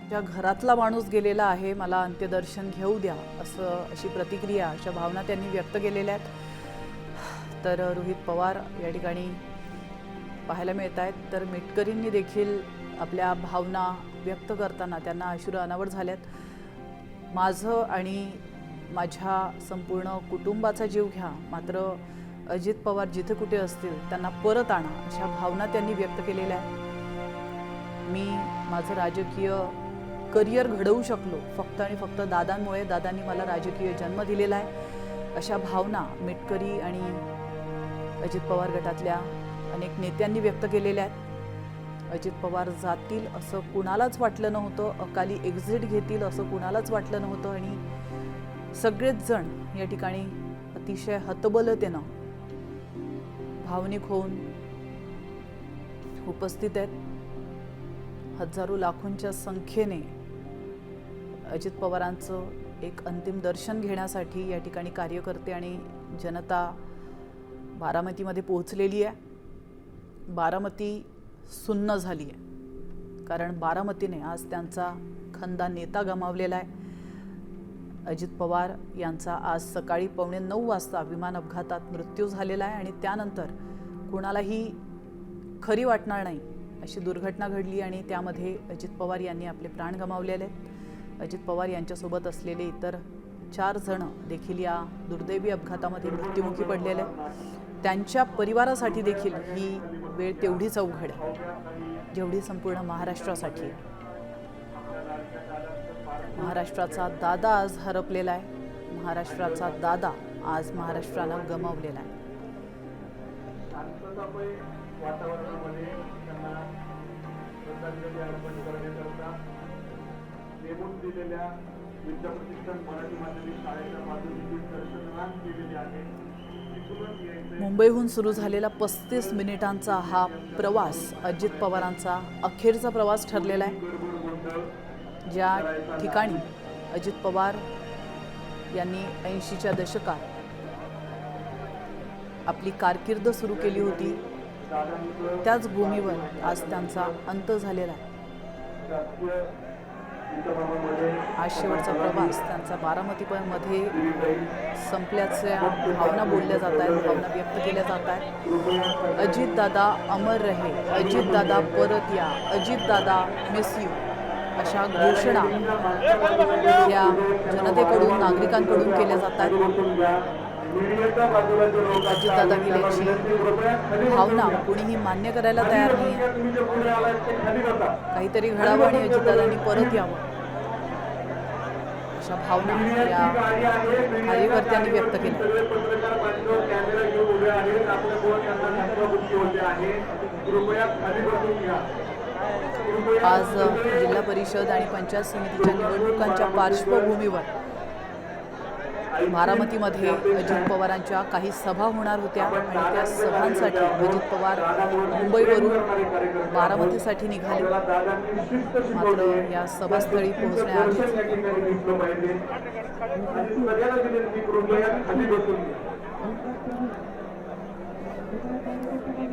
ज्या घरातला माणूस गेलेला आहे, मला अंत्यदर्शन घेऊ द्या, अशी प्रतिक्रिया, अशा भावना त्यांनी व्यक्त केलेल्या आहेत. तर रोहित पवार या ठिकाणी पाहायला मिळत आहेत. तर मिटकरींनी देखील आपल्या भावना व्यक्त करताना त्यांना अश्रू अनावर झाल्यात. माझं आणि माझ्या संपूर्ण कुटुंबाचा जीव घ्या, मात्र अजित पवार जिथे कुठे असतील त्यांना परत आणा, अशा भावना त्यांनी व्यक्त केलेल्या आहेत. मी माझं राजकीय करिअर घडवू शकलो फक्त आणि फक्त दादांमुळे. दादांनी मला राजकीय जन्म दिलेला आहे, अशा भावना मिटकरी आणि अजित पवार गटातल्या अनेक नेत्यांनी व्यक्त केलेल्या आहेत. अजित पवार जातील असं कुणालाच वाटलं नव्हतं, अकाली एक्झिट घेतील असं कुणालाच वाटलं नव्हतं आणि सगळेच जण या ठिकाणी अतिशय हतबलतेनं भावनिक होऊन उपस्थित आहेत. हजारो लाखोंच्या संख्येने अजित पवारांचं एक अंतिम दर्शन घेण्यासाठी या ठिकाणी कार्यकर्ते आणि जनता बारामतीमध्ये पोहोचलेली आहे. बारामती सुन्न झाली आहे, कारण बारामतीने आज त्यांचा खंदा नेता गमावलेला आहे. अजित पवार यांचा आज सकाळी 8:45 वाजता विमान अपघातात मृत्यू झालेला आहे आणि त्यानंतर कुणालाही खरी वाटणार नाही अशी दुर्घटना घडली आणि त्यामध्ये अजित पवार यांनी आपले प्राण गमावलेले आहेत. अजित पवार यांच्यासोबत असलेले इतर 4 जण देखील या दुर्दैवी अपघातामध्ये मृत्युमुखी पडलेले आहेत. त्यांच्या परिवारासाठी देखील ही वेळ तेवढीच अवघड आहे जेवढी संपूर्ण महाराष्ट्रासाठी आहे. महाराष्ट्राचा दादा आज हरपलेला आहे. महाराष्ट्राचा दादा आज महाराष्ट्रानं गमावलेला आहे. मुंबईहून सुरू झालेला 35 मिनिटांचा हा प्रवास अजित पवारांचा अखेरचा प्रवास ठरलेला आहे. ज्या ठिकाणी अजित पवार यांनी 80च्या दशकात आपली कारकीर्द सुरू केली होती, त्याच भूमीवर आज त्यांचा अंत झालेला आहे. आज शेवटचा प्रवास त्यांचा बारामतीमध्ये संपल्याच्या भावना बोलल्या जात आहेत, भावना व्यक्त केल्या जात आहेत. अजित दादा अमर रहे, अजित दादा परत या, अजित दादा मिस यू, अशा घोषणा या जनतेकडून, नागरिकांकडून केल्या जातात. अजितदादा गेल्याची भावना कोणीही मान्य करायला तयार नाही. काहीतरी घडावं आणि अजितदादांनी परत यावं, अशा भावना या कार्यकर्त्यांनी व्यक्त केल्या. आज जिल्हा परिषद आणि पंचायत समितीच्या निवडणुकांच्या पार्श्वभूमीवर बारामतीमध्ये अजित पवारांच्या काही सभा होणार होत्या आणि त्या सभांसाठी अजित पवार मुंबईवरून बारामतीसाठी निघाले. मात्र या सभास्थळी पोहोचण्याआधी